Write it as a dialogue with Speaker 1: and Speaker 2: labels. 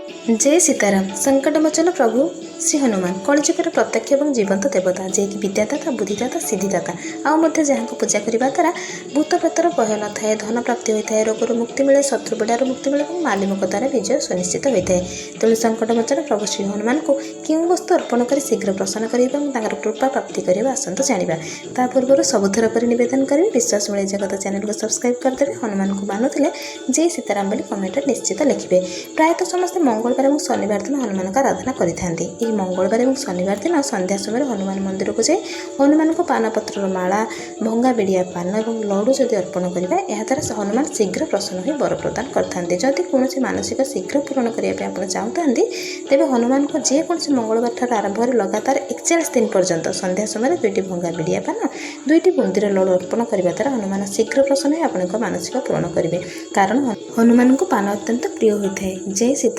Speaker 1: जय सीताराम। संकटमोचन प्रभु श्री हनुमान कलिजुगर प्रत्यक्ष और जीवंत देवता जे कि विद्यादाता बुद्धिदाता सिद्धिदाता आउ जहाँ पूजा करने द्वारा भूत प्रेतर भय न थाए धन प्राप्ति होता है रोगर मुक्ति मिले शत्रु पीड़ार मुक्ति मिले और मालिमक द्वारा विजय सुनिश्चित होता है। तेणु संकटमोचन प्रभु श्री हनुमान को क्यों वस्तु अर्पण कर शीघ्र प्रसन्न करने कृपा प्राप्ति करने आसतु जाना। ता पूर्व सबुथर पर नवेदन करेंगे विश्वास मिले जगत चैनल को सब्सक्राइब करदे। हनुमान को मानुले जय सीताराम बोली कमेंट निश्चित लिखिए। प्रायतः समस्त मंगलवार और शनिवार दिन हनुमान का आराधना करते। मंगलवार और शनिवार दिन संध्या समय हनुमान मंदिर को जाए हनुमान को पानपत्र माला भंगा बेड़िया पान और लड्डू जदि अर्पण करेंगे याद्वारा हनुमान शीघ्र प्रसन्न हो वर प्रदान करते। जदि कौन मानसिक शीघ्र पूरण करने चाहते तेज हनुमान को जेकोसी मंगलवार ठार आरंभ कर लगातार 41 दिन पर्यंत संध्या समय 2टी भंगा बेड़िया पान 2टी बुंदीर लड्डू अर्पण करने द्वारा हनुमान शीघ्र प्रसन्न हो आपंक मानसिक पूरण करेंगे। कारण हनुमान को पान अत्यंत प्रिय होता है। जय सीता।